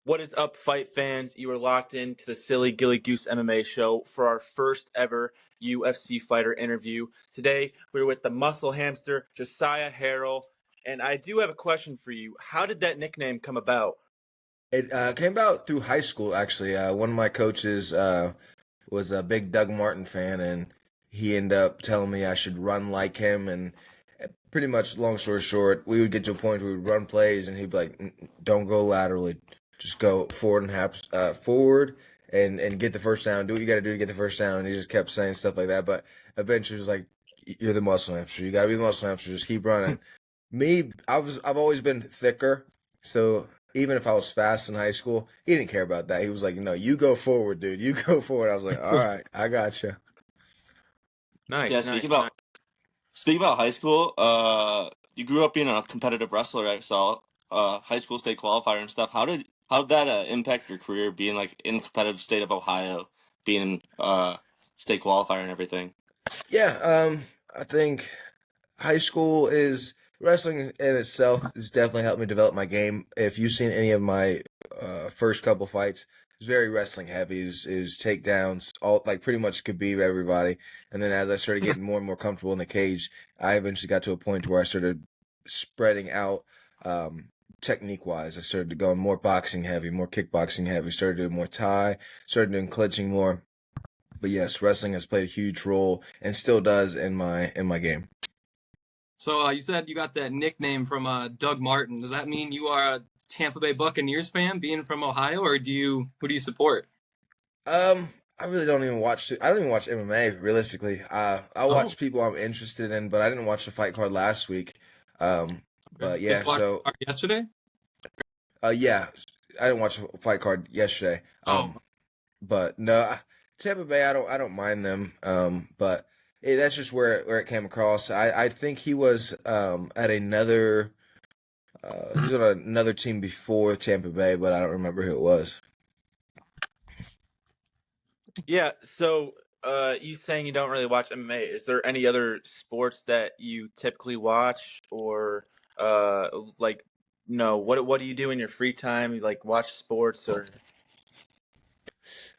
What is up, fight fans? You are locked into the Silly Gilly Goose MMA show for our first ever UFC fighter interview. Today, we're with the muscle hamster, Josiah Harrell. And I do have a question for you. How did that nickname come about? It came about through high school, actually. One of my coaches was a big Doug Martin fan, and he ended up telling me I should run like him. And pretty much, long story short, we would get to a point where we would run plays, and he'd be like, "Don't go laterally, just go forward and forward and get the first down. Do what you got to do to get the first down." And he just kept saying stuff like that. But eventually, it was like, "You're the muscle hamster. You got to be the muscle hamster. Just keep running." I've always been thicker, so even if I was fast in high school, he didn't care about that. He was like, "No, you go forward, dude. You go forward." I was like, "All right, I got you." Nice, Yeah, nice, nice. speaking about high school, you grew up being a competitive wrestler, right? So, high school state qualifier and stuff. How did that impact your career, being like in competitive state of Ohio, being state qualifier and everything? Yeah, I think high school is wrestling in itself has definitely helped me develop my game. If you've seen any of my first couple fights, it's very wrestling heavy. Is takedowns, all like pretty much could beat everybody. And then as I started getting more and more comfortable in the cage, I eventually got to a point where I started spreading out technique wise. I started going more boxing heavy, more kickboxing heavy. Started doing more Thai. Started doing clinching more. But yes, wrestling has played a huge role and still does in my game. So you said you got that nickname from Doug Martin. Does that mean you are a Tampa Bay Buccaneers fan, being from Ohio, or who do you support? I really don't even watch. I don't even watch MMA realistically. I Oh, watch people I'm interested in, but I didn't watch the fight card last week. Um, okay. but Did yeah, you watch so yesterday? yeah, I didn't watch the fight card yesterday. Oh, But no, Tampa Bay, I don't mind them. But that's just where it came across. I think he was at another. He was on another team before Tampa Bay, but I don't remember who it was. Yeah, so you saying you don't really watch MMA. Is there any other sports that you typically watch or like no, what do you do in your free time? You like watch sports or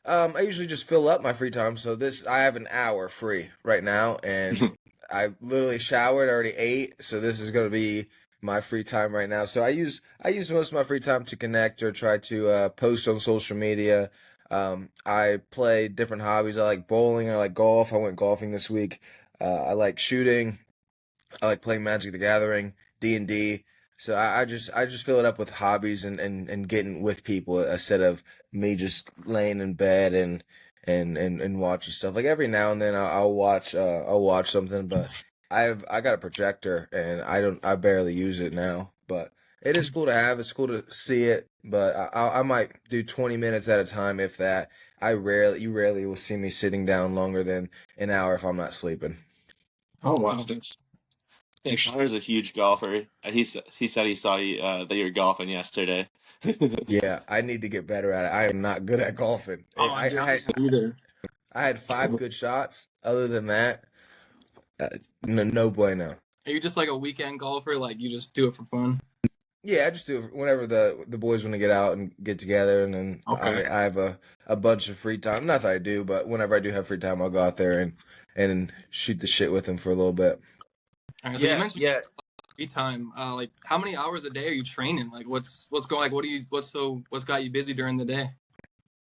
I usually just fill up my free time. So I have an hour free right now, and I literally showered, already ate. So this is gonna be my free time right now. So I use most of my free time to connect or try to post on social media. I play different hobbies. I like bowling. I like golf. I went golfing this week. I like shooting. I like playing Magic the Gathering, D&D. So I just fill it up with hobbies and getting with people instead of me just laying in bed and watching stuff. Like every now and then I'll watch something, but I got a projector and I barely use it now. But it is cool to have. It's cool to see it, but I might do 20 minutes at a time if that. You rarely will see me sitting down longer than an hour if I'm not sleeping. oh wow. Yeah, Connor's a huge golfer. He said he saw you that you were golfing yesterday. Yeah, I need to get better at it. I am not good at golfing. Oh, dude, I'm I just either. I had five good shots. Other than that, uh, no bueno. Are you just like a weekend golfer? Like you just do it for fun? Yeah, I just do it whenever the boys want to get out and get together, and then Okay. I have a bunch of free time. Not that I do, but whenever I do have free time, I'll go out there and shoot the shit with them for a little bit. All right. So you yeah, mentioned yeah. free time. Like how many hours a day are you training? Like what's going? Like what's got you busy during the day?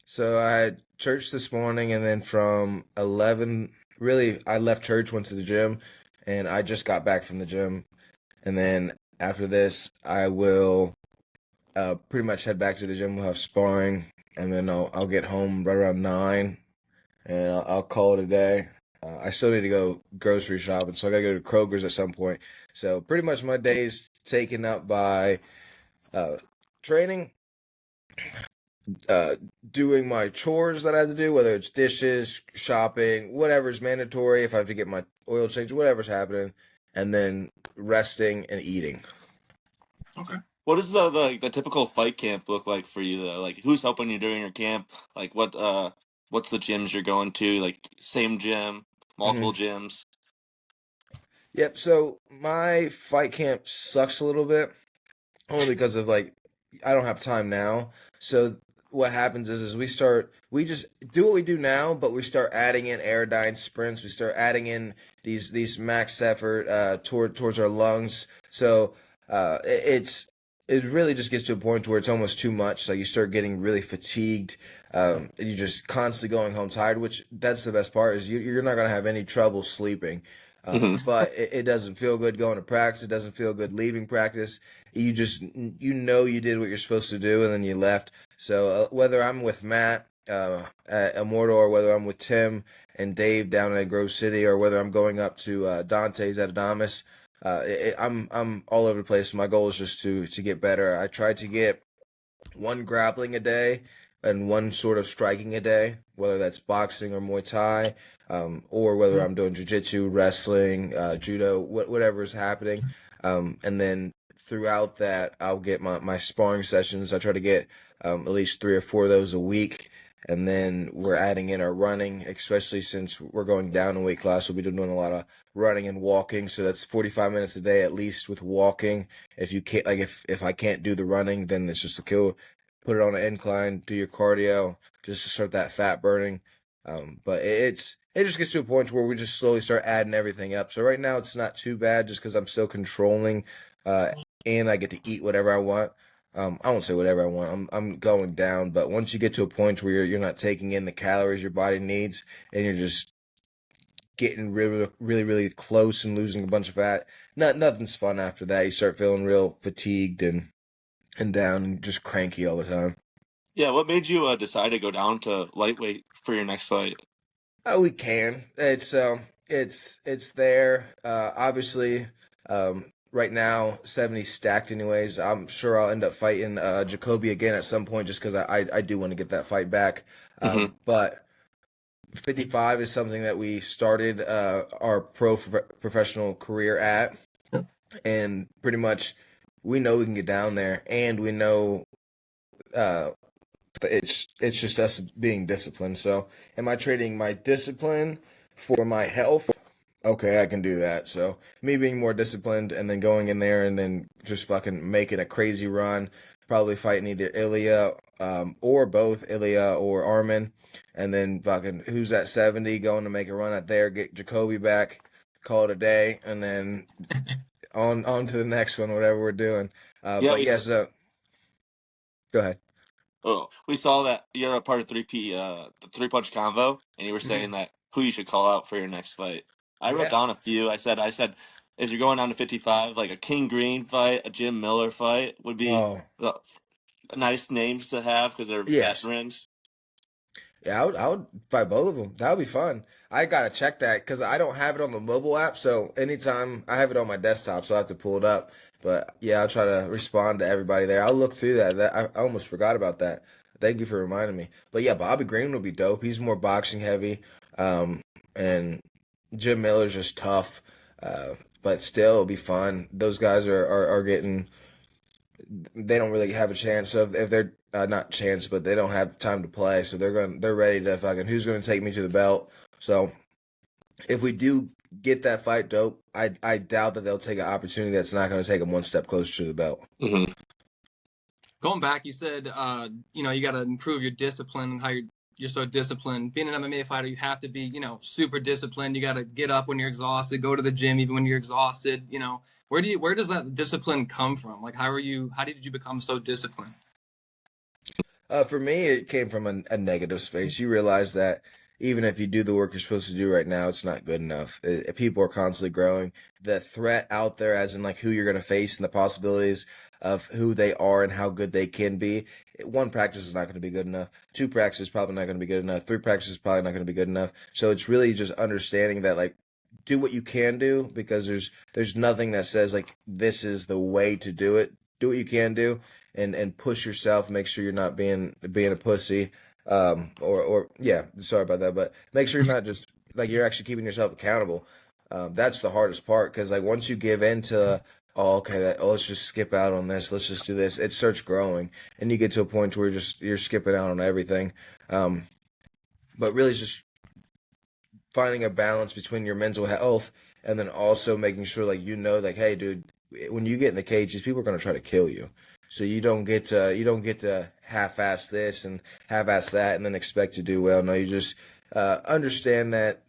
So I had church this morning, and then from 11, really, I left church, went to the gym, and I just got back from the gym. And then after this, I will pretty much head back to the gym. We'll have sparring, and then I'll get home right around 9, and I'll call it a day. I still need to go grocery shopping, so I gotta go to Kroger's at some point. So pretty much my day's taken up by uh, training, uh, doing my chores that I have to do, whether it's dishes, shopping, whatever's mandatory. If I have to get my oil changed, whatever's happening, and then resting and eating. Okay. What does the typical fight camp look like for you though? Like who's helping you during your camp? Like what's the gyms you're going to? Like same gym, multiple Mhm. gyms? Yep. So my fight camp sucks a little bit, only because of like I don't have time now. So what happens is we just do what we do now, but we start adding in aerodyne sprints. We start adding in these max effort towards our lungs. So it really just gets to a point where it's almost too much. Like you start getting really fatigued. And you're just constantly going home tired, which that's the best part is you're not going to have any trouble sleeping. But it doesn't feel good going to practice. It doesn't feel good leaving practice. You did what you're supposed to do, and then you left. So whether I'm with Matt at Immortal, or whether I'm with Tim and Dave down at Grove City, or whether I'm going up to Dante's at Adamas, I'm all over the place. My goal is just to get better. I try to get one grappling a day and one sort of striking a day, whether that's boxing or Muay Thai, or whether I'm doing jiu-jitsu, wrestling, judo, whatever is happening. And then throughout that, I'll get my sparring sessions. I try to get at least 3 or 4 of those a week. And then we're adding in our running, especially since we're going down in weight class. We'll be doing a lot of running and walking. So that's 45 minutes a day at least with walking. If you can't, like if I can't do the running, then it's just a kill. Put it on an incline, do your cardio, just to start that fat burning. But it just gets to a point where we just slowly start adding everything up. So right now it's not too bad just because I'm still controlling, and I get to eat whatever I want. I won't say whatever I want. I'm going down, but once you get to a point where you're not taking in the calories your body needs, and you're just getting really, really, really close and losing a bunch of fat, nothing's fun after that. You start feeling real fatigued and down and just cranky all the time. Yeah, what made you decide to go down to lightweight for your next fight? We can. It's there. Obviously, right now 70 stacked. Anyways, I'm sure I'll end up fighting Jacoby again at some point, just because I do want to get that fight back. But 55 is something that we started our professional career at, and pretty much we know we can get down there, and we know it's just us being disciplined. So am I trading my discipline for my health? Okay, I can do that. So me being more disciplined and then going in there and then just fucking making a crazy run, probably fighting either Ilya or both Ilya or Armin, and then fucking who's at 70 going to make a run at there, get Jacoby back, call it a day, and then on to the next one, whatever we're doing. But yeah, so go ahead. Oh, we saw that you're a part of the 3-punch convo, and you were saying that who you should call out for your next fight. I wrote down a few. I said, if you're going down to 55, like a King Green fight, a Jim Miller fight would be nice names to have because they're veterans. Yeah, I would fight both of them. That would be fun. I gotta check that because I don't have it on the mobile app. So anytime I have it on my desktop, so I have to pull it up. But yeah, I'll try to respond to everybody there. I'll look through that. I almost forgot about that. Thank you for reminding me. But yeah, Bobby Green would be dope. He's more boxing heavy, and Jim Miller's just tough. But still, it'll be fun. Those guys are getting. They don't really have a chance. So if they're not chance, but they don't have time to play, so they're ready to fucking who's going to take me to the belt. So if we do get that fight, dope. I doubt that they'll take an opportunity that's not going to take them one step closer to the belt. Mm-hmm. Going back, you said you got to improve your discipline and how you're so disciplined. Being an MMA fighter, you have to be super disciplined. You got to get up when you're exhausted, go to the gym even when you're exhausted. Where does that discipline come from? Like how did you become so disciplined? For me, it came from a negative space. You realize that even if you do the work you're supposed to do right now, it's not good enough. People are constantly growing. The threat out there, as in like who you're going to face and the possibilities of who they are and how good they can be. 1 practice is not going to be good enough. 2 practices is probably not going to be good enough. 3 practices is probably not going to be good enough. So it's really just understanding that like do what you can do, because there's nothing that says like this is the way to do it. Do what you can do and push yourself. Make sure you're not being a pussy. Or sorry about that, but make sure you're not just like you're actually keeping yourself accountable. That's the hardest part, because like once you give in to let's just skip out on this, let's just do this, it starts growing and you get to a point where you're skipping out on everything. But really it's just finding a balance between your mental health and then also making sure like hey dude, when you get in the cage, these people are going to try to kill you. So you don't get to half-ass this and half-ass that and then expect to do well. No, you just understand that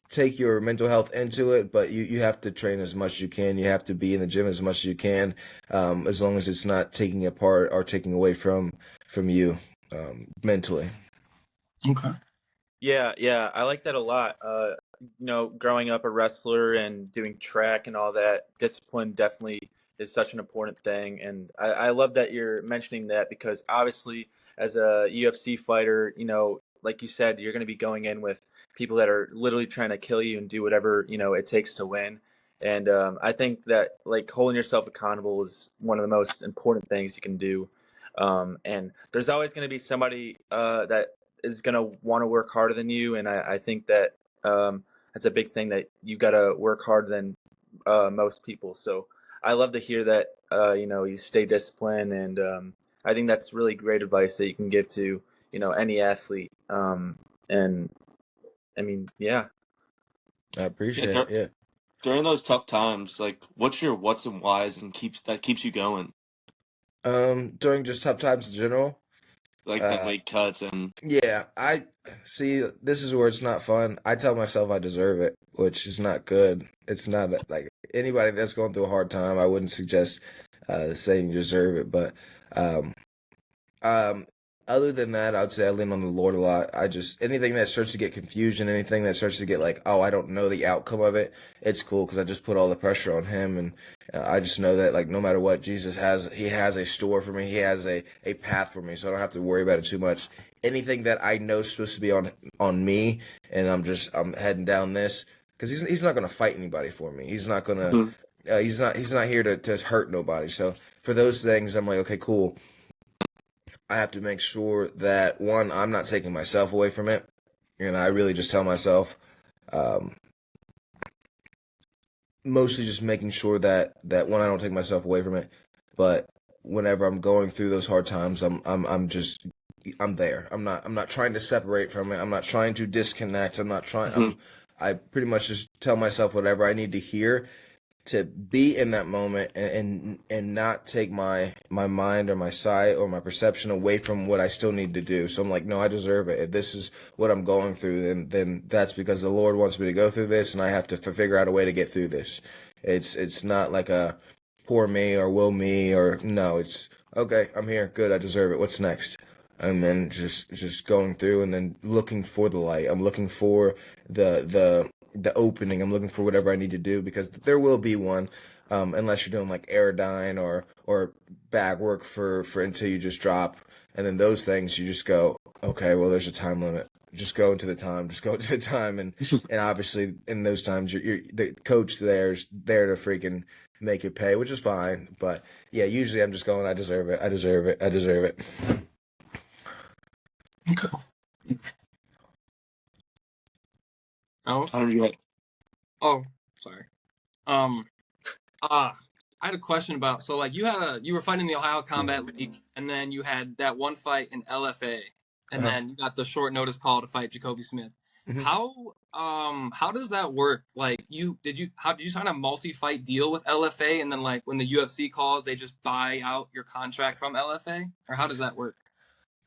take your mental health into it, but you have to train as much as you can. You have to be in the gym as much as you can, as long as it's not taking apart or taking away from you mentally. Okay. Yeah, I like that a lot. Growing up a wrestler and doing track and all that, discipline definitely is such an important thing. And I love that you're mentioning that because obviously, as a UFC fighter, like you said, you're going to be going in with people that are literally trying to kill you and do whatever, it takes to win. And I think that like holding yourself accountable is one of the most important things you can do. And there's always going to be somebody that is going to want to work harder than you. And I think that that's a big thing that you got to work harder than most people. So I love to hear that, you stay disciplined. And I think that's really great advice that you can give to, any athlete. And I mean, yeah. I Yeah, appreciate it. Yeah. during those tough times, like what's your what's and whys and keeps you going? During just tough times in general. Like the weight cuts and Yeah, I see. This is where it's not fun. I tell myself I deserve it, which is not good. It's not like anybody that's going through a hard time. I wouldn't suggest saying you deserve it, but um, um, other than that, I'd say I lean on the Lord a lot. I just anything that starts to get confusion, anything that starts to get like, oh, I don't know the outcome of it. It's cool because I just put all the pressure on Him, and I just know that like no matter what, He has a store for me. He has a path for me, so I don't have to worry about it too much. Anything that I know is supposed to be on me, and I'm heading down this because he's not gonna fight anybody for me. He's not gonna. Mhm. He's not here to hurt nobody. So for those things, I'm like, okay, cool. I have to make sure that one, I'm not taking myself away from it, and I really just tell myself, um, mostly just making sure that one, I don't take myself away from it, but whenever I'm going through those hard times, I'm there. I'm not trying to separate from it. I'm not trying to disconnect. I'm not trying. Mhm. I pretty much just tell myself whatever I need to hear to be in that moment and not take my mind or my sight or my perception away from what I still need to do. So I'm like, no, I deserve it. If this is what I'm going through, then that's because the Lord wants me to go through this, and I have to figure out a way to get through this. It's not like a poor me or will me or no. It's okay. I'm here. Good. I deserve it. What's next? And then just going through and then looking for the light. I'm looking for the opening. I'm looking for whatever I need to do because there will be one, unless you're doing like aerodyne or bag work for until you just drop, and then those things you just go, okay, well there's a time limit. Just go into the time. Just go into the time, and obviously in those times you're the coach there's there to freaking make it pay, which is fine. But yeah, usually I'm just going, I deserve it. I deserve it. I deserve it. Okay. Oh, How did you get? oh, sorry. Um, I had a question about so like you were fighting in the Ohio Combat League, and then you had that one fight in LFA, and Uh-huh. then you got the short notice call to fight Jacoby Smith. Mhm. How does that work? Like how did you sign a multi-fight deal with LFA, and then like when the UFC calls, they just buy out your contract from LFA, or how does that work?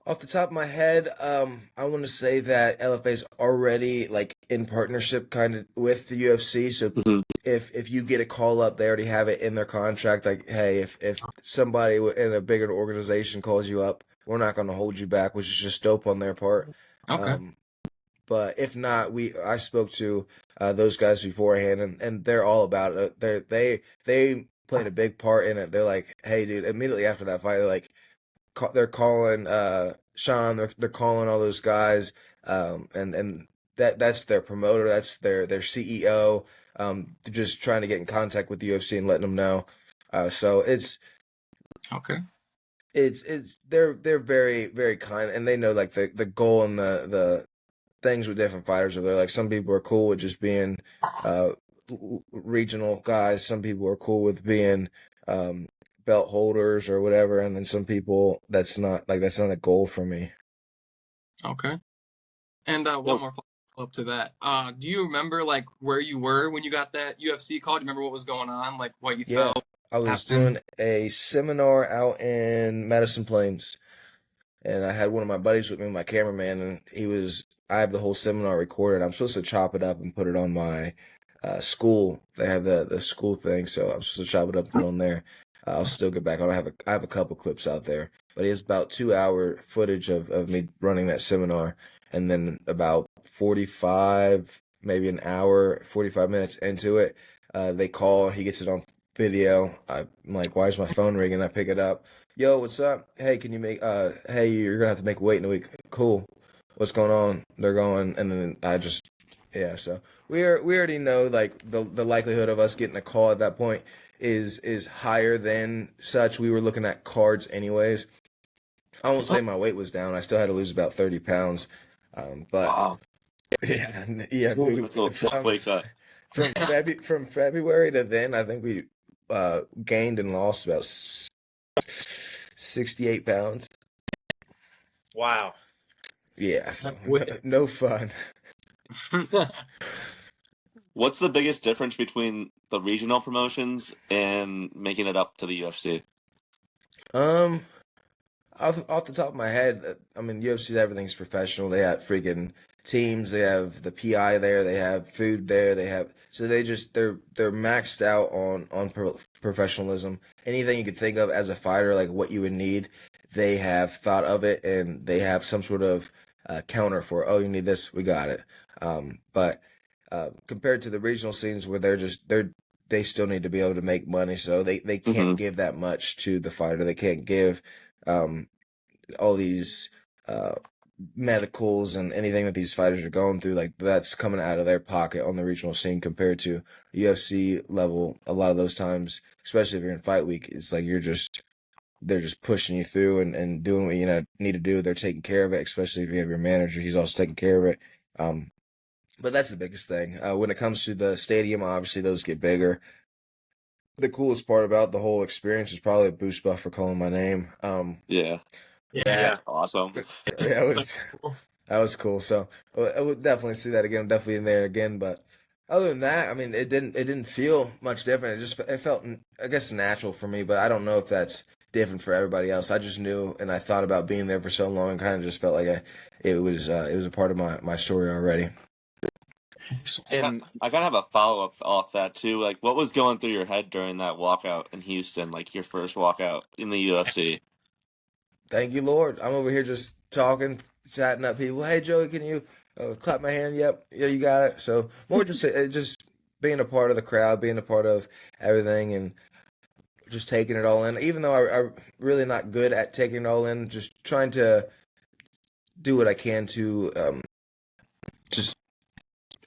Off the top of my head, I want to say that LFA is already like in partnership kind of with the UFC. So Mhm. if you get a call up, they already have it in their contract. Like, hey, if somebody in a bigger organization calls you up, we're not going to hold you back, which is just dope on their part. Okay. But if not, I spoke to those guys beforehand, and they're all about it. They played a big part in it. They're like, hey, dude, immediately after that fight, they're like they're calling Sean, they're calling all those guys, and that's their promoter, that's their CEO. They're just trying to get in contact with the UFC and letting them know. So Okay. it's they're very very kind, and they know like the goal and the things with different fighters. Are there like some people are cool with just being regional guys. Some people are cool with being um, belt holders or whatever, and then some people that's not a goal for me. Okay. And one Well, more follow up to that. Do you remember like where you were when you got that UFC call? Do you remember what was going on? Like what you Yeah, felt? I was happening? doing a seminar out in Madison Plains, and I had one of my buddies with me, my cameraman, and I have the whole seminar recorded. I'm supposed to chop it up and put it on my school. They have the school thing, so I'm supposed to chop it up and put it on there. I'll still get back on. I have a couple clips out there, but it's about 2 hour footage of me running that seminar, and then about 45, maybe an hour, 45 minutes into it, they call. He gets it on video. I'm like, why is my phone ringing? I pick it up. Yo, what's up? Hey, can you hey, you're gonna have to make weight in a week. Cool. What's going on? They're going, and then yeah, so we already know like the likelihood of us getting a call at that point is higher than such. We were looking at cards anyways. I won't say my weight was down. I still had to lose about 30 pounds. But Wow. yeah, yeah, dude, That's a little tough weight cut. from February to then, I think we gained and lost about 68 pounds. Wow. Yeah, so That's wicked. no fun. What's the biggest difference between the regional promotions and making it up to the UFC? Um, off the top of my head, I mean, UFC, everything's professional. They have freaking teams. They have the PI there. They have food there. So they're maxed out on professionalism. Anything you could think of as a fighter, like what you would need, they have thought of it, and they have some sort of counter for. Oh, you need this, we got it. But compared to the regional scenes where they still need to be able to make money, so they can't give that much to the fighter. They can't give um, all these medicals and anything that these fighters are going through, like that's coming out of their pocket on the regional scene compared to UFC level. A lot of those times, especially if you're in fight week, it's like they're just pushing you through and doing what you need to do. They're taking care of it, especially if you have your manager. He's also taking care of it. But that's the biggest thing. When it comes to the stadium, obviously those get bigger. The coolest part about the whole experience is probably a boost buff for calling my name. Yeah. Yeah. That's awesome. That was cool. So I would definitely see that again. I'm definitely in there again. But other than that, I mean, it didn't feel much different. It felt, I guess, natural for me. But I don't know if that's different for everybody else. I just knew, and I thought about being there for so long, and kind of just felt like it was a part of my story already. And I kind of have a follow up off that too. Like, what was going through your head during that walkout in Houston? Like your first walkout in the UFC? Thank you, Lord. I'm over here just talking, chatting up people. Hey, Joey, can you clap my hand? Yep, yeah, you got it. So more just being a part of the crowd, being a part of everything, and just taking it all in. Even though I'm really not good at taking it all in, just trying to do what I can to just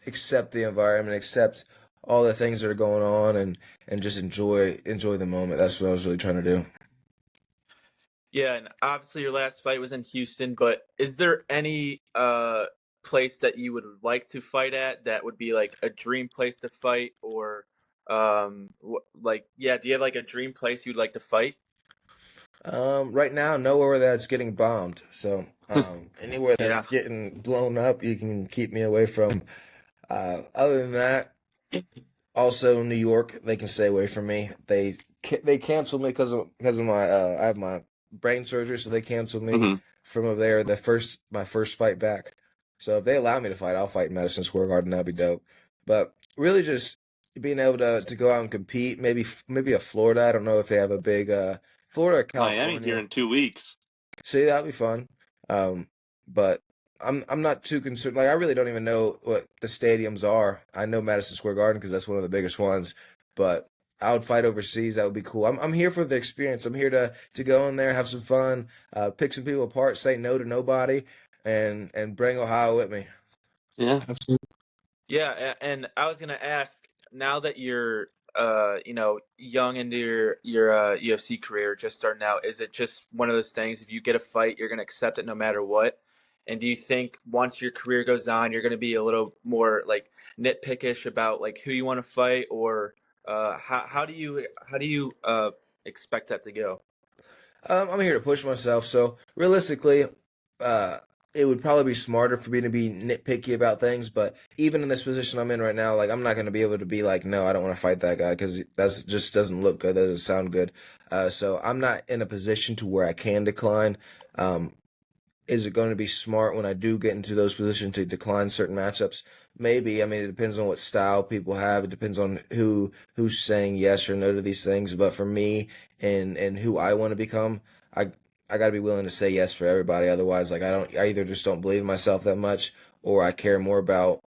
accept the environment, accept all the things that are going on, and just enjoy the moment. That's what I was really trying to do. yeah, and obviously your last fight was in Houston, but is there any place that you would like to fight at that would be like a dream place to fight, or like, yeah, do you have like a dream place you'd like to fight? Right now, nowhere that's getting bombed. So anywhere Yeah. that's getting blown up, you can keep me away from. Other than that, also New York, they can stay away from me. They canceled me because of my I have my brain surgery, so they canceled me from over there. My first fight back. So if they allow me to fight, I'll fight in Madison Square Garden. That'd be dope. But really, just being able to go out and compete. Maybe a Florida. I don't know if they have a big Florida or California. Miami here in 2 weeks. See, that'd be fun. But I'm not too concerned. Like I really don't even know what the stadiums are. I know Madison Square Garden because that's one of the biggest ones. But I would fight overseas. That would be cool. I'm here for the experience. I'm here to go in there, have some fun, pick some people apart, say no to nobody, and bring Ohio with me. Yeah. Absolutely. Yeah, and I was gonna ask, now that you're young into your UFC career, just starting out, is it just one of those things, if you get a fight, you're gonna accept it no matter what? And do you think once your career goes on, you're gonna be a little more like nitpickish about like who you want to fight, or how do you expect that to go? I'm here to push myself. So realistically, uh, it would probably be smarter for me to be nitpicky about things. But even in this position I'm in right now, like I'm not going to be able to be like, no, I don't want to fight that guy because that's just doesn't look good. That doesn't sound good. So I'm not in a position to where I can decline. Um, is it going to be smart when I do get into those positions to decline certain matchups? Maybe. I mean, it depends on what style people have. It depends on who's saying yes or no to these things. But for me and who I want to become, I I got to be willing to say yes for everybody. Otherwise, like I either just don't believe in myself that much, or I care more about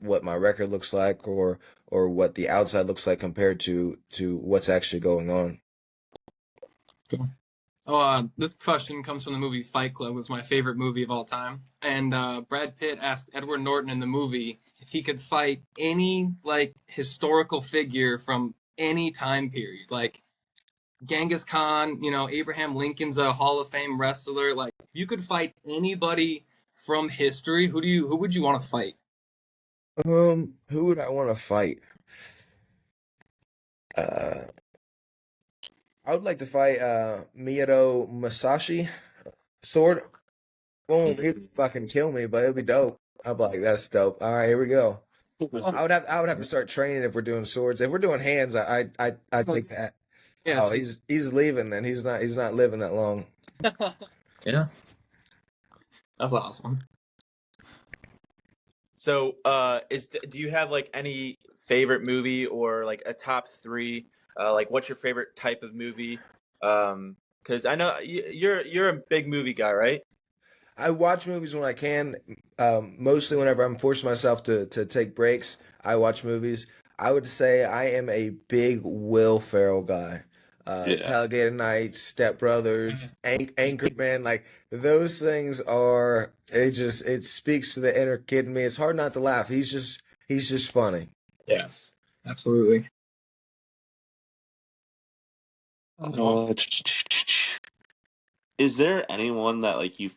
what my record looks like, or what the outside looks like compared to what's actually going on. Cool. This question comes from the movie Fight Club. It's my favorite movie of all time. And Brad Pitt asked Edward Norton in the movie if he could fight any like historical figure from any time period, like Genghis Khan. You know, Abraham Lincoln's a Hall of Fame wrestler. Like, if you could fight anybody from history, who would you want to fight? Who would I want to fight? Uh, I would like to fight Miyato Musashi. Sword. Boom, he'd fucking kill me, but it'd be dope. I'd be like, that's dope. All right, here we go. I would have to start training if we're doing swords. If we're doing hands, I'd take that. Yeah, Oh, he's leaving then. He's not living that long. Yeah. that's awesome. So, do you have like any favorite movie or like a top three? Like, what's your favorite type of movie? Because I know you're a big movie guy, right? I watch movies when I can. Mostly whenever I'm forcing myself to take breaks, I watch movies. I would say I am a big Will Ferrell guy. Yeah. Talladega Nights, Step Brothers, Anchorman, like those things are. It speaks to the inner kid in me. It's hard not to laugh. He's just funny. Yes, absolutely. Is there anyone that like you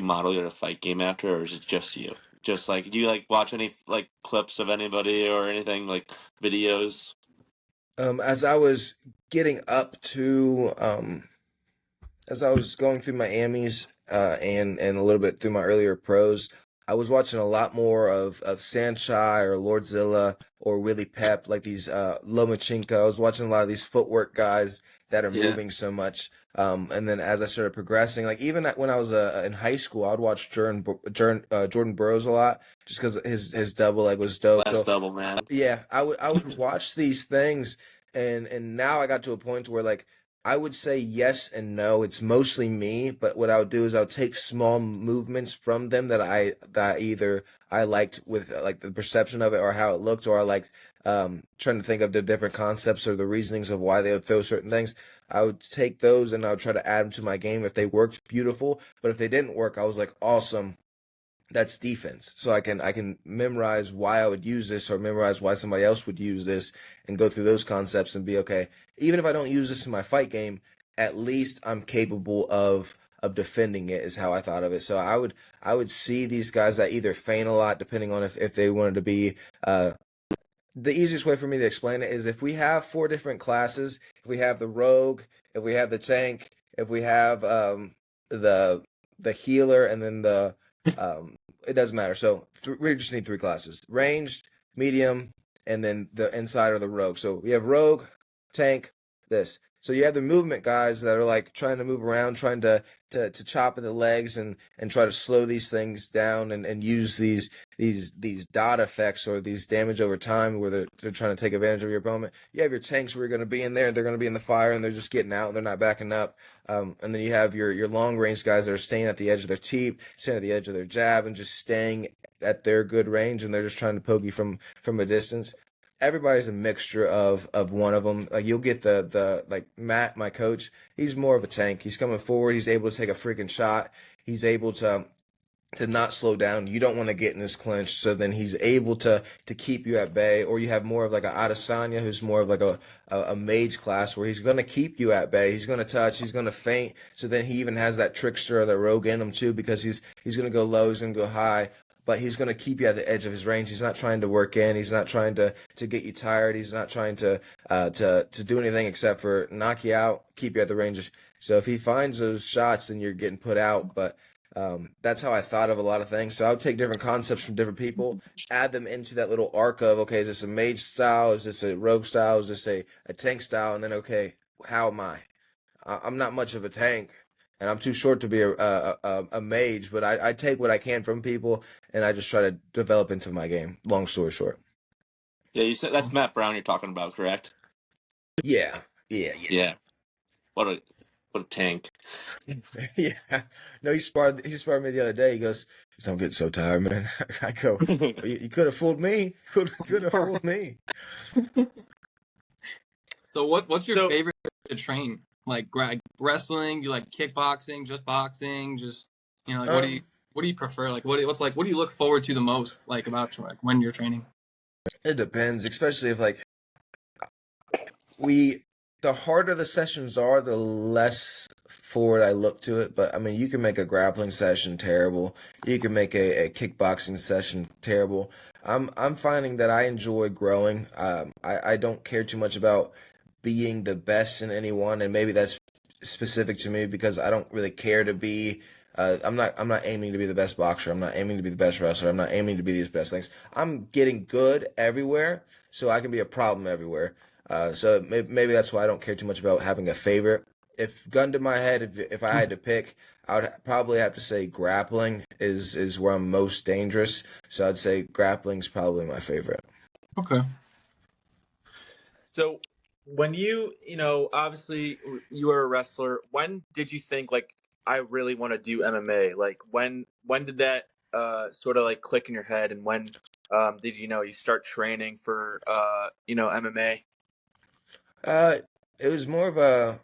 model your fight game after, or is it just you? Just like, do you like watch any like clips of anybody or anything like videos? As I was getting up to as I was going through my Emmys and a little bit through my earlier pros, I was watching a lot more of Sanchai or Lordzilla or Willie Pep, like these Lomachenko. I was watching a lot of these footwork guys that are Yeah. moving so much. And then as I started progressing, like even when I was in high school, I'd watch Jordan Burroughs a lot just because his double leg was dope. Last So double, man. yeah, I would watch these things, and now I got to a point where like I would say yes and no. It's mostly me, but what I would do is I would take small movements from them that either I liked with like the perception of it or how it looked, or I liked trying to think of the different concepts or the reasonings of why they would throw certain things. I would take those and I would try to add them to my game. If they worked, beautiful, but if they didn't work, I was like, awesome, that's defense. So I can memorize why I would use this or memorize why somebody else would use this and go through those concepts and be okay. Even if I don't use this in my fight game, at least I'm capable of defending it is how I thought of it. So I would see these guys that either feint a lot depending on if they wanted to be the easiest way for me to explain it is if we have four different classes, if we have the rogue, if we have the tank, if we have the healer, and then the it doesn't matter. So we just need three classes: ranged, medium, and then the inside or the rogue. So we have rogue, tank, this. So you have the movement guys that are like trying to move around, trying to chop at the legs and try to slow these things down and use these dot effects or these damage over time where they're trying to take advantage of your opponent. You have your tanks where you're going to be in there, they're going to be in the fire, and they're just getting out, and they're not backing up. And then you have your long range guys that are staying at the edge of their teep, staying at the edge of their jab, and just staying at their good range, and they're just trying to poke you from a distance. Everybody's a mixture of one of them. Like you'll get the like Matt, my coach. He's more of a tank. He's coming forward. He's able to take a freaking shot. He's able to not slow down. You don't want to get in this clinch, so then he's able to keep you at bay. Or you have more of like a Adesanya, who's more of like a mage class, where he's going to keep you at bay. He's going to touch. He's going to feint. So then he even has that trickster or that rogue in him too, because he's going to go low, he's going to go high. But he's going to keep you at the edge of his range. He's not trying to work in. He's not trying to get you tired. He's not trying to do anything except for knock you out, keep you at the range. So if he finds those shots, then you're getting put out. But That's how I thought of a lot of things. So I would take different concepts from different people, add them into that little arc of, okay, is this a mage style? Is this a rogue style? Is this a tank style? And then, okay, how am I? I'm not much of a tank, and I'm too short to be a mage, but I take what I can from people, and I just try to develop into my game. Long story short. Yeah, you said that's Matt Brown you're talking about, correct? Yeah, yeah, Yeah. What a tank. yeah. No, he sparred me the other day. He goes, "I'm getting so tired, man." I go, "You could have fooled me. Could have fooled me." So what's your So favorite to train? Like wrestling? You like kickboxing? Just boxing? Just like Um, what do you prefer? Like what do you look forward to the most? Like about like when you're training? it depends, especially if like we the harder the sessions are, the less forward I look to it. But I mean, you can make a grappling session terrible. You can make a kickboxing session terrible. I'm finding that I enjoy growing. I don't care too much about being the best in any one, and maybe that's specific to me because I don't really care to be. I'm not aiming to be the best boxer. I'm not aiming to be the best wrestler. I'm not aiming to be these best things. I'm getting good everywhere, so I can be a problem everywhere. So maybe that's why I don't care too much about having a favorite. If gun to my head, if I had to pick, I would probably have to say grappling is where I'm most dangerous. So I'd say grappling's probably my favorite. Okay. So when obviously you were a wrestler, when did you think like I really want to do MMA? Like when did that sort of like click in your head, and when did you start training for MMA? Uh, it was more of a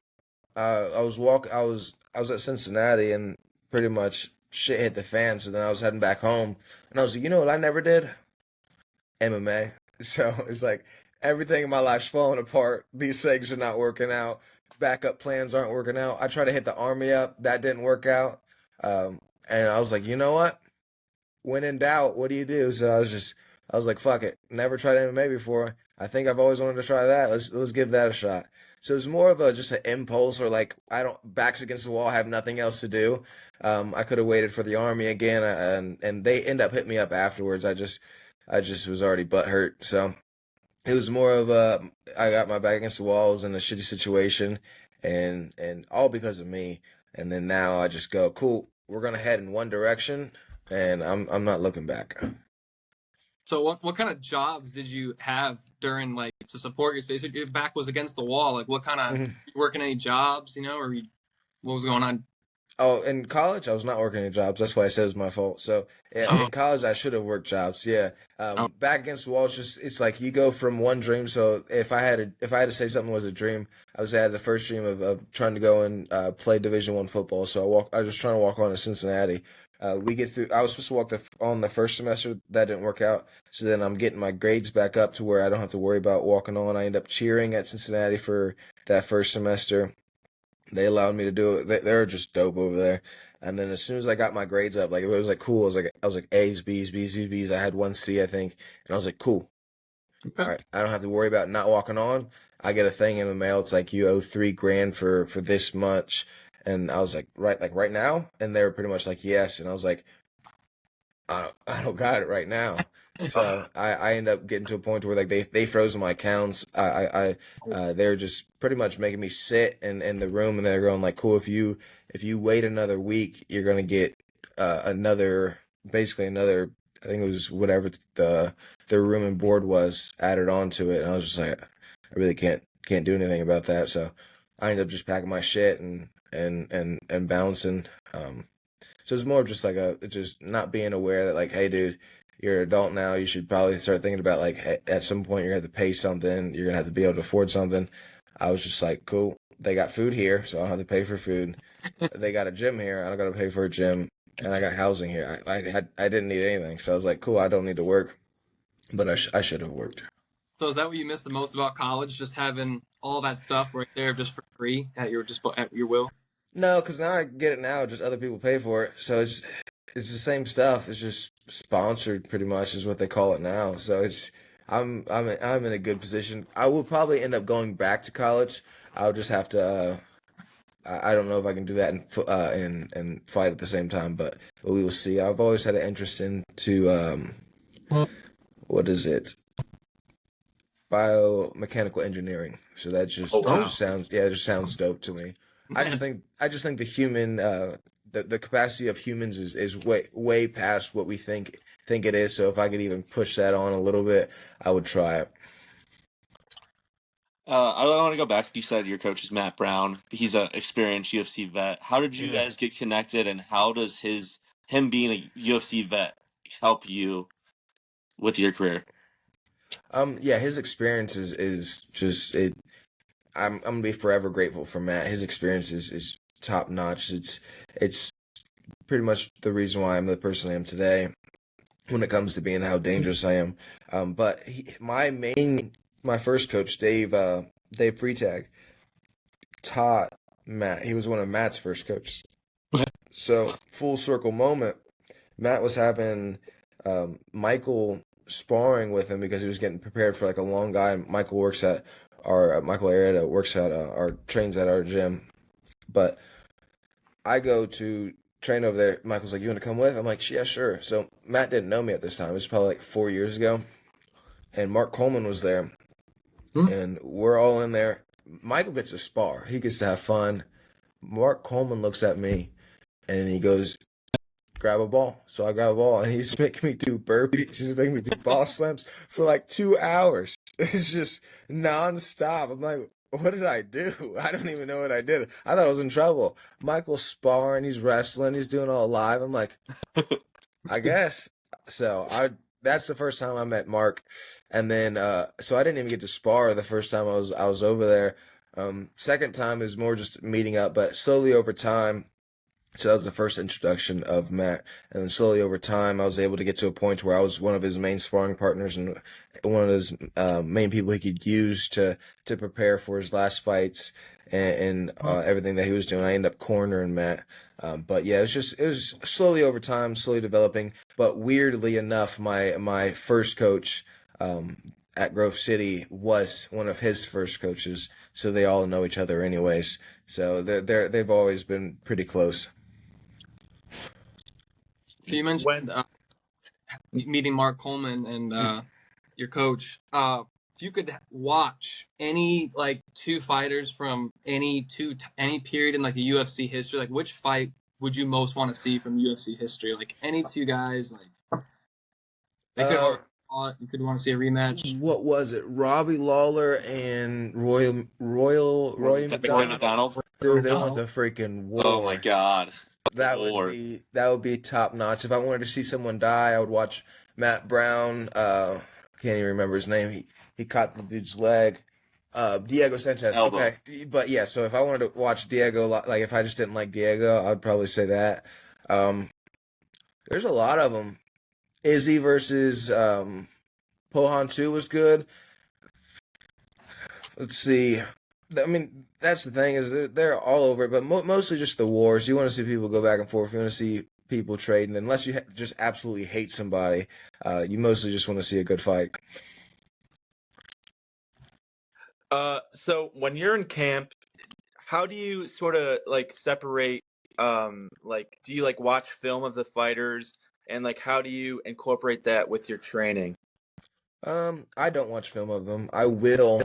I was at Cincinnati and pretty much shit hit the fan. So then I was heading back home and I was like, you know what I never did? MMA. So it's like everything in my life's falling apart. These things are not working out. Backup plans aren't working out. I tried to hit the army up. That didn't work out. And I was like, you know what? When in doubt, what do you do? So I was like, fuck it. Never tried MMA before. I think I've always wanted to try that. Let's give that a shot. So it's more of a just an impulse, or like I don't backs against the wall, I have nothing else to do. I could have waited for the army again, and they end up hitting me up afterwards. I just was already butt hurt. So it was more of a I got my back against the walls in a shitty situation, and all because of me. And then now I just go, cool. We're gonna head in one direction, and I'm not looking back. So what kind of jobs did you have during like to support your state? So your back was against the wall. Like what kind of Mhm. working any jobs? What was going on? Oh, in college, I was not working any jobs. That's why I said it was my fault. So Oh, in college, I should have worked jobs. Yeah, oh, back against the wall. It's like you go from one dream. So if I had to say something was a dream, I would say I had the first dream of trying to go and play Division I football. So I was just trying to walk on to Cincinnati. We get through. I was supposed to walk on the first semester. That didn't work out. So then I'm getting my grades back up to where I don't have to worry about walking on. I end up cheering at Cincinnati for that first semester. They allowed me to do it. They were just dope over there. And then as soon as I got my grades up, like it was like cool. I was like A's, B's, B's, B's, B's. I had one C, I think, and I was like, cool. All okay. right, I don't have to worry about not walking on. I get a thing in the mail. It's like you owe $3,000 for this much, and I was like right now, and they were pretty much like yes, and I was like, I don't got it right now. So I end up getting to a point where like they froze my accounts. They're just pretty much making me sit in the room, and they're going like, cool, if you wait another week, you're gonna get another basically another, I think it was whatever the room and board was added onto it, and I was just like, I really can't do anything about that. So I ended up just packing my shit and bouncing. So it's more of just like just not being aware that like, hey, dude, you're an adult now. You should probably start thinking about like at some point you're gonna have to pay something. You're gonna have to be able to afford something. I was just like, cool. They got food here, so I don't have to pay for food. They got a gym here. I don't gotta pay for a gym, and I got housing here. I didn't need anything, so I was like, cool. I don't need to work, but I should have worked. So is that what you miss the most about college? Just having all that stuff right there just for free at your will? No, because now I get it now. Just other people pay for it, so it's the same stuff. It's just sponsored, pretty much, is what they call it now. So I'm in a good position. I will probably end up going back to college. I'll just have to I don't know if I can do that and fight at the same time, but we will see. I've always had an interest into what is it? Biomechanical engineering. So Oh that wow. just sounds it just sounds dope to me. I just think the human the capacity of humans is way past what we think it is. So if I could even push that on a little bit, I would try it. I want to go back. You said your coach is Matt Brown. He's an experienced UFC vet. How did you Mhm. guys get connected, and how does him being a UFC vet help you with your career? Yeah, his experience is just it. I'm gonna be forever grateful for Matt. His experience is top notch. It's pretty much the reason why I'm the person I am today when it comes to being how dangerous I am. But my first coach, Dave Freetag, taught Matt. He was one of Matt's first coaches. Okay. So full circle moment. Matt was having Michael sparring with him because he was getting prepared for like a long guy. Michael works at Michael Arietta works at our trains at our gym, but I go to train over there. Michael's like, "You want to come with?" I'm like, "Yeah, sure." So Matt didn't know me at this time. It was probably like 4 years ago, and Mark Coleman was there, Hmm. and we're all in there. Michael gets to spar. He gets to have fun. Mark Coleman looks at me, and he goes, "Grab a ball." So I grab a ball, and he's making me do burpees. He's making me do ball slams for like 2 hours. It's just nonstop. I'm like, what did I do? I don't even know what I did. I thought I was in trouble. Michael's sparring, he's wrestling, he's doing all live. I'm like, I guess. So that's the first time I met Mark. And then so I didn't even get to spar the first time I was over there. Second time is more just meeting up, but slowly over time. So that was the first introduction of Matt, and then slowly over time, I was able to get to a point where I was one of his main sparring partners and one of his main people he could use to prepare for his last fights and everything that he was doing. I ended up cornering Matt, but yeah, it was slowly over time, slowly developing. But weirdly enough, my first coach at Grove City was one of his first coaches, so they all know each other anyways. So they've always been pretty close. So you When mentioned meeting Mark Coleman and your coach. If you could watch any like two fighters from any period in like the UFC history, like which fight would you most want to see from UFC history? Like any two guys, like they could have Uh, already fought. You could want to see a rematch. what was it? Robbie Lawler and Roy Roy McDonald. McDonald. Dude, they went to freaking Oh my war. God, the That would war. be top notch. If I wanted to see someone die, I would watch Matt Brown. Can't even remember his name. He caught the dude's leg. Diego Sanchez. Elbow. Okay, but yeah. So if I wanted to watch Diego, like if I just didn't like Diego, I'd probably say that. Um, there's a lot of them. Izzy versus Pohan 2 was good. Let's see. I mean, that's the thing is they're all over it, but mostly just the wars. You want to see people go back and forth. You want to see people trading, unless you just absolutely hate somebody. You mostly just want to see a good fight. so when you're in camp, how do you sort of like separate like do you like watch film of the fighters and like how do you incorporate that with your training? I don't watch film of them. I will,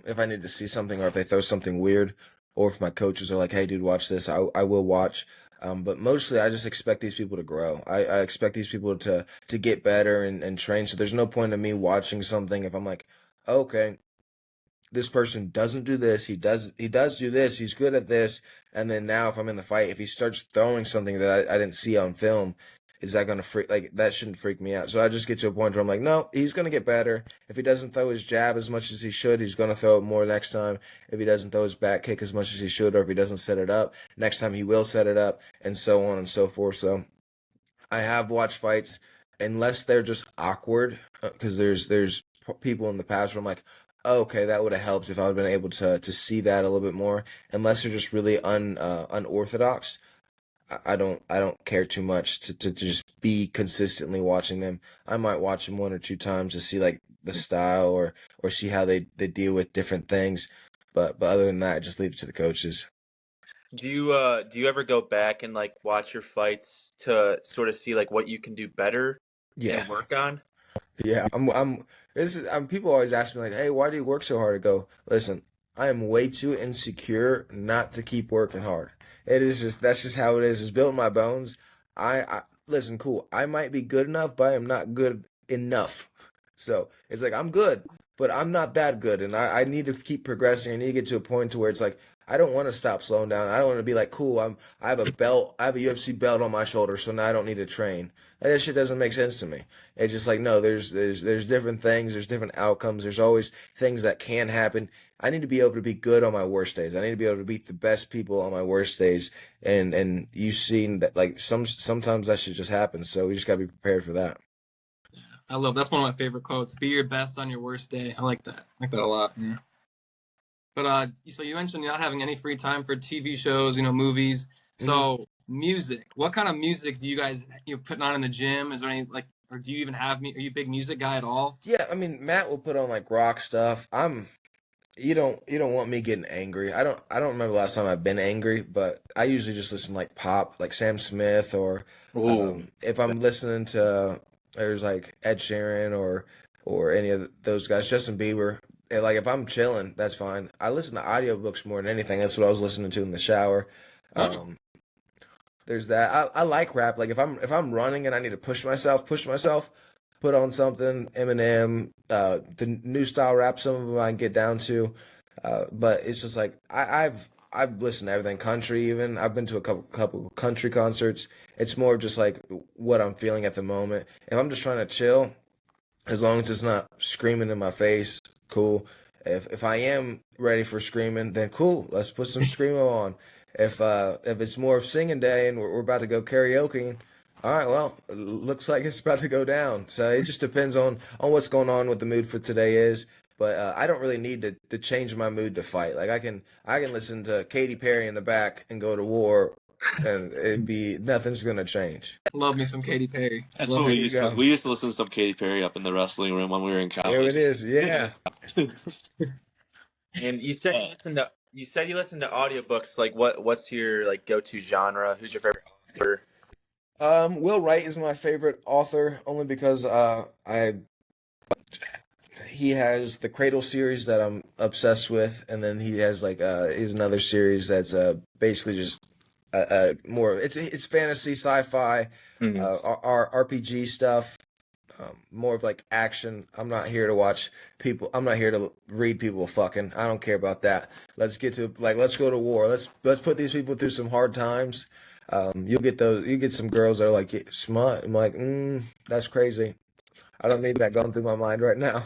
if I need to see something or if they throw something weird, or if my coaches are like, "Hey, dude, watch this," I will watch. But mostly, I just expect these people to grow. I expect these people to get better and train. So there's no point in me watching something if I'm like, okay, this person doesn't do this. He does do this. He's good at this. And then now if I'm in the fight, if he starts throwing something that I didn't see on film, is that going to freak, like, that shouldn't freak me out. So I just get to a point where I'm like, no, he's going to get better. If he doesn't throw his jab as much as he should, he's going to throw it more next time. If he doesn't throw his back kick as much as he should, or if he doesn't set it up, next time he will set it up, and so on and so forth. So I have watched fights, unless they're just awkward, because there's people in the past where I'm like, oh, okay, that would have helped if I would have been able to see that a little bit more. Unless they're just really unorthodox, I don't care too much to just be consistently watching them. I might watch them one or two times to see like the style or see how they deal with different things. But other than that, I just leave it to the coaches. Do you ever go back and like watch your fights to sort of see like what you can do better Yeah. and work on? Yeah, people always ask me like, "Hey, why do you work so hard?" I go, "Listen, I am way too insecure not to keep working hard. That's just how it is. It's built in my bones. I listen, cool. I might be good enough, but I am not good enough. So it's like I'm good, but I'm not that good, and I need to keep progressing. I need to get to a point to where it's like I don't want to stop slowing down. I don't want to be like, cool. I have a belt. I have a UFC belt on my shoulder, so now I don't need to train. That shit doesn't make sense to me. It's just like no, there's different things, there's different outcomes, there's always things that can happen. I need to be able to be good on my worst days. I need to be able to beat the best people on my worst days. And you've seen that like sometimes that should just happen. So we just gotta be prepared for that. I love that's one of my favorite quotes. Be your best on your worst day. I like that. I like that a lot. Yeah. But so you mentioned you're not having any free time for TV shows, movies. So music. What kind of music do you guys putting on in the gym? Is there any like, or do you even have? Are you a big music guy at all? Yeah, I mean Matt will put on like rock stuff. You don't want me getting angry. I don't remember the last time I've been angry, but I usually just listen to like pop, like Sam Smith, or Ooh. if I'm listening to there's like Ed Sheeran or any of those guys, Justin Bieber. And like if I'm chilling, that's fine. I listen to audiobooks more than anything. That's what I was listening to in the shower. Oh. There's that. I like rap. Like if I'm running and I need to push myself, put on something. Eminem, the new style rap. Some of them I can get down to, but it's just like I've listened to everything country. Even I've been to a couple country concerts. It's more of just like what I'm feeling at the moment. If I'm just trying to chill, as long as it's not screaming in my face, cool. If I am ready for screaming, then cool. Let's put some screamo on. If it's more of singing day and we're about to go karaoke, all right. Well, looks like it's about to go down. So it just depends on what's going on, what the mood for today is. But I don't really need to change my mood to fight. Like I can listen to Katy Perry in the back and go to war, and it'd be nothing's gonna change. Love me some Katy Perry. That's Love what her. we There you used to. go. We used to listen to some Katy Perry up in the wrestling room when we were in There it college. is. Yeah. And you said you listen to audiobooks. Like what's your like go-to genre? Who's your favorite author? Will Wright is my favorite author only because I he has the Cradle series that I'm obsessed with, and then he has like is another series that's basically just more it's fantasy, sci-fi, Mhm. RPG stuff. More of like action. I'm not here to watch people. I'm not here to read people fucking. I don't care about that. Let's get to like let's go to war. Let's put these people through some hard times. You'll get those. You get some girls that are like smut. I'm like, that's crazy. I don't need that going through my mind right now.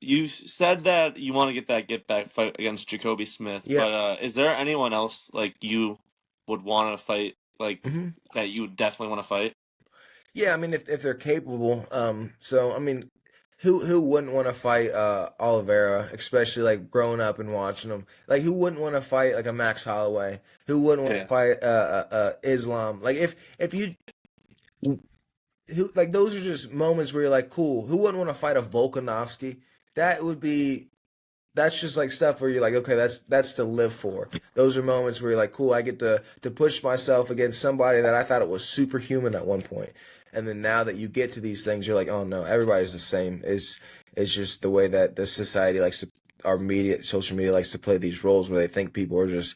You said that you want to get that get back fight against Jacoby Smith, Yeah. but is there anyone else like you would want to fight, like hmm that you would definitely want to fight? Yeah, I mean, if they're capable. So I mean, who wouldn't want to fight Oliveira, especially like growing up and watching him? Like, who wouldn't want to fight like a Max Holloway? Who wouldn't want to Yeah. fight Islam? Like, if you who like those are just moments where you're like, cool. Who wouldn't want to fight a Volkanovski? That would be that's just like stuff where you're like, okay, that's to live for. Those are moments where you're like, cool, I get to push myself against somebody that I thought it was superhuman at one point. And then now that you get to these things, you're like, oh no, everybody's the same. It's just the way that the society likes to our media, social media likes to play these roles where they think people are just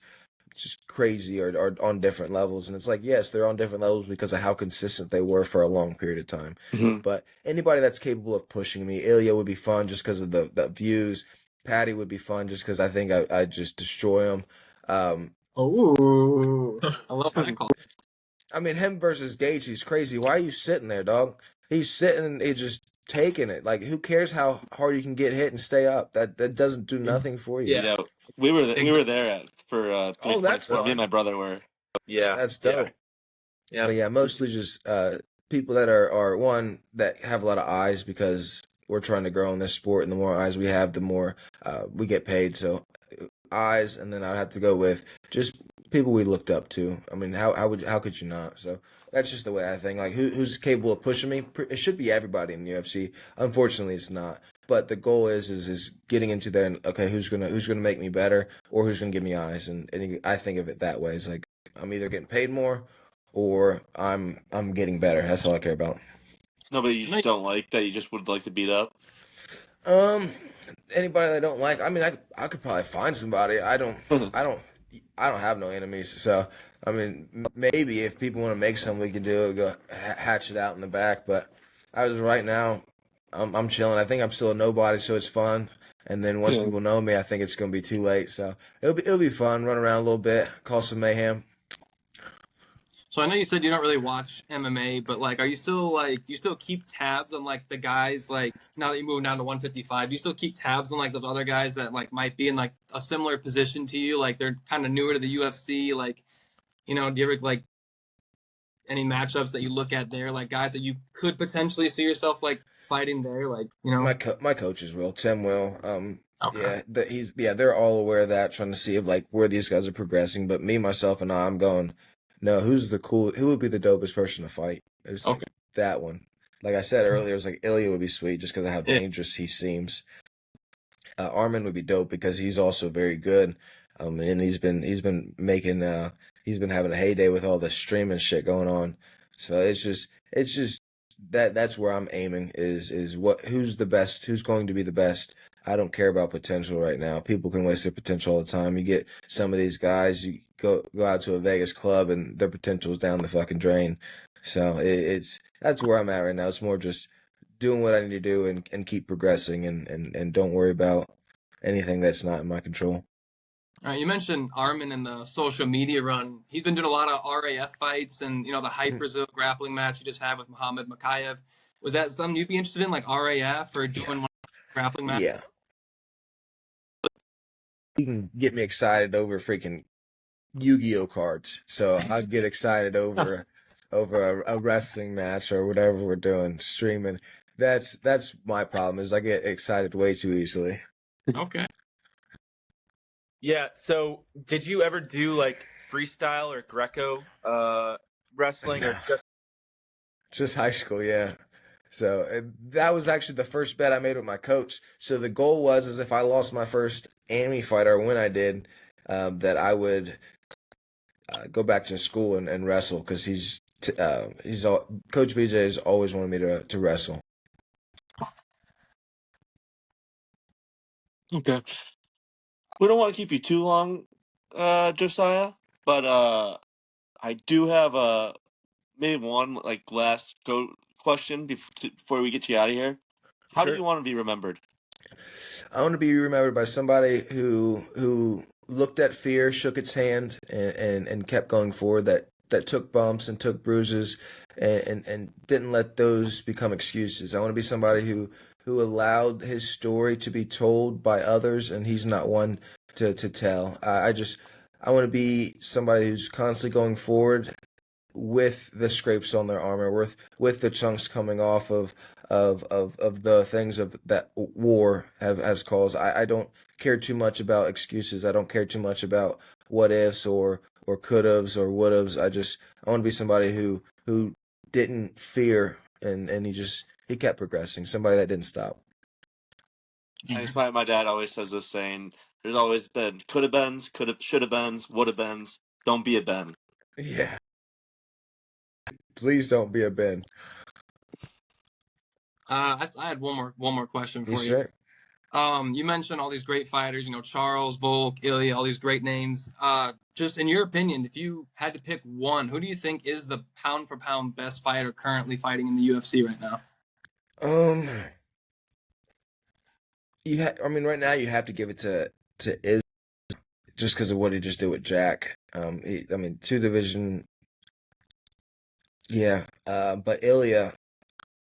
crazy or on different levels. And it's like, yes, they're on different levels because of how consistent they were for a long period of time. Mhm. But anybody that's capable of pushing me, Ilya would be fun just because of the views. Patty would be fun just because I think I just destroy him. Oh, I love that call. I mean, him versus Gaethje's crazy. Why are you sitting there, dog? He's sitting and he's just taking it. Like, who cares how hard you can get hit and stay up? That doesn't do nothing for you. Yeah. Yeah, we were there for Oh, that's 324. Me fun. and my brother were. Yeah. That's dope. Yeah. But yeah, mostly just people that are one that have a lot of eyes because we're trying to grow in this sport, and the more eyes we have, the more we get paid. So eyes, and then I'd have to go with just people we looked up to. I mean, how could you not? So that's just the way I think. Like, who's capable of pushing me? It should be everybody in the UFC. Unfortunately, it's not. But the goal is getting into there and okay, who's gonna make me better, or who's gonna give me eyes, and I think of it that way. It's like I'm either getting paid more, or I'm getting better. That's all I care about. Nobody you just don't like that you just would like to beat up. Um, Anybody that I don't like. I mean, I could probably find somebody. I don't I don't have no enemies. So I mean, maybe if people want to make something, we can do it. Go hatch it out in the back. But as of right now, I'm chilling. I think I'm still a nobody, so it's fun. And then once Yeah. people know me, I think it's gonna be too late. So it'll be fun. Run around a little bit, cause some mayhem. So I know you said you don't really watch MMA, but like, are you still like, do you still keep tabs on like the guys like now that you're moving down to 155? Do you still keep tabs on like those other guys that like might be in like a similar position to you? Like they're kind of newer to the UFC. Like, do you ever like any matchups that you look at there, like guys that you could potentially see yourself like fighting there? Like, My coaches will. Tim will. Okay. They're all aware of that, trying to see if like where these guys are progressing. But me, myself, and I'm going. No, who would be the dopest person to fight? It's like Okay. that one. Like I said earlier, it was like Ilya would be sweet just because of how Yeah. dangerous he seems. Armin would be dope because he's also very good. And he's been having a heyday with all the streaming shit going on. So it's just that's where I'm aiming is who's the best, who's going to be the best. I don't care about potential right now. People can waste their potential all the time. You get some of these guys, you go out to a Vegas club and their potential is down the fucking drain. So that's where I'm at right now. It's more just doing what I need to do and keep progressing and don't worry about anything that's not in my control. All right, you mentioned Armin in the social media run. He's been doing a lot of RAF fights and, the Hyper Brazil grappling match you just had with Muhammad Makayev. Was that something you'd be interested in, like RAF or doing one grappling match? Yeah. You can get me excited over freaking Yu-Gi-Oh cards. So I'll get excited over a wrestling match or whatever we're doing, streaming. That's my problem is I get excited way too easily. Okay. Yeah. So, did you ever do like freestyle or Greco wrestling, or Just high school, yeah. So that was actually the first bet I made with my coach. So the goal was, is if I lost my first AMI fight, or when I did, that I would go back to school and wrestle because Coach BJ has always wanted me to wrestle. Okay. We don't want to keep you too long, Josiah, but I do have maybe one like last question before we get you out of here. How do Sure. you want to be remembered? I want to be remembered by somebody who looked at fear, shook its hand, and kept going forward. That took bumps and took bruises, and didn't let those become excuses. I want to be somebody who allowed his story to be told by others, and he's not one to tell. I want to be somebody who's constantly going forward with the scrapes on their armor, with the chunks coming off of the things of that war has caused. I don't care too much about excuses. I don't care too much about what ifs or could haves or would haves. I want to be somebody who didn't fear and he kept progressing. Somebody that didn't stop. It's my dad always says this saying: "There's always been could have beens, should have beens, would have beens. Don't be a Ben." Yeah. Please don't be a Ben. I had one more question for you. Sure? You mentioned all these great fighters, Charles, Volk, Ilya, all these great names. Just in your opinion, if you had to pick one, who do you think is the pound for pound best fighter currently fighting in the UFC right now? Right now you have to give it to Iz just because of what he just did with Jack. Two division. Yeah. But Ilya,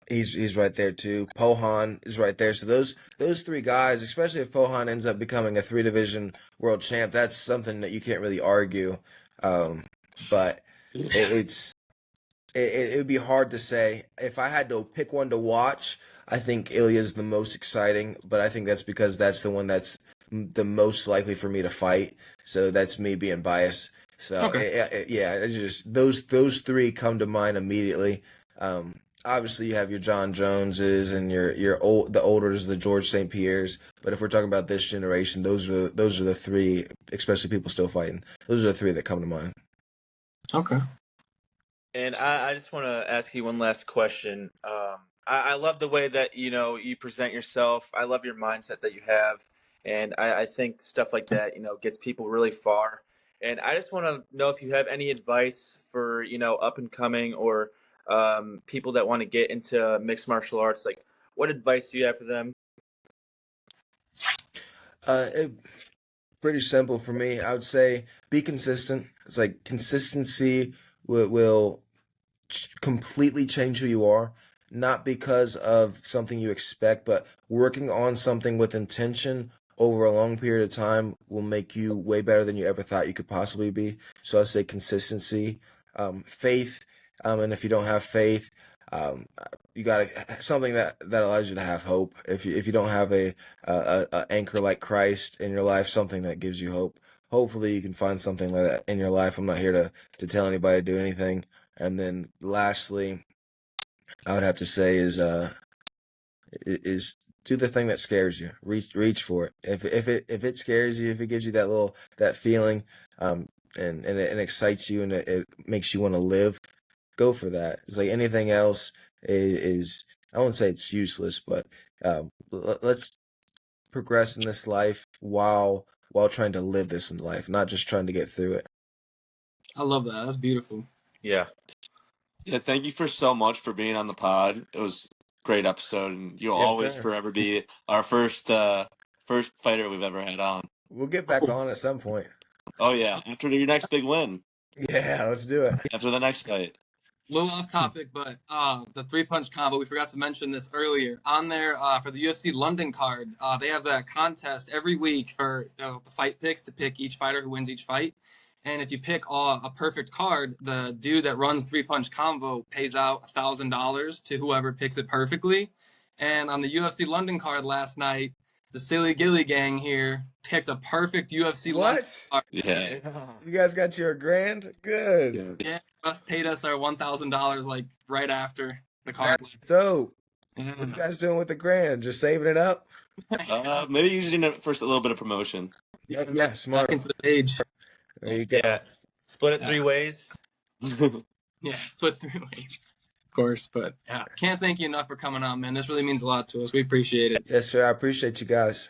he's right there too. Pohan is right there. So those three guys, especially if Pohan ends up becoming a 3-division world champ, that's something that you can't really argue. But it would be hard to say. If I had to pick one to watch, I think Ilya's the most exciting, but I think that's because that's the one that's the most likely for me to fight. So that's me being biased. So Okay. yeah, it's just those three come to mind immediately. Obviously, you have your John Joneses and the olders, the George St. Pierres. But if we're talking about this generation, those are the three, especially people still fighting. Those are the three that come to mind. Okay. And I just want to ask you one last question. I love the way that you present yourself. I love your mindset that you have, and I think stuff like that gets people really far. And I just want to know if you have any advice for up and coming or people that want to get into mixed martial arts. Like, what advice do you have for them? It, pretty simple for me. I would say be consistent. It's like consistency will completely change who you are, not because of something you expect, but working on something with intention over a long period of time will make you way better than you ever thought you could possibly be. So I say consistency, faith, and if you don't have faith, um, you got something that allows you to have hope. If you don't have a anchor like Christ in your life, something that gives you hope. Hopefully, you can find something like that in your life. I'm not here to tell anybody to do anything. And then lastly, I would have to say is do the thing that scares you. Reach for it. If it scares you, if it gives you that feeling, and it excites you and it makes you want to live, go for that. It's like anything else is I won't say it's useless, but let's progress in this life while trying to live this in life, not just trying to get through it. I love that. That's beautiful. Yeah. Yeah, thank you for so much for being on the pod. It was a great episode, and you'll Yes, always sir. forever be our first fighter we've ever had on. We'll get back on at some point. Oh yeah, after your next big win, Yeah, let's do it. after the next fight. Little off topic, but the 3-punch combo, we forgot to mention this earlier. On there for the UFC London card, they have that contest every week for the fight picks to pick each fighter who wins each fight. And if you pick a perfect card, the dude that runs 3-punch combo pays out $1,000 to whoever picks it perfectly. And on the UFC London card last night, the Silly Gilly gang here picked a perfect UFC London What? card. Yeah. You guys got your grand? Good. Yeah, just paid us our $1,000 like right after the card. That's dope. Yeah. What you guys doing with the grand? Just saving it up? Maybe using it for a little bit of promotion. Yeah, smart. Back into the page. There you go. Yeah. Split it 3 ways. Yeah, split 3 ways. Of course, but yeah, can't thank you enough for coming on, man. This really means a lot to us. We appreciate it. Yes, sir. I appreciate you guys.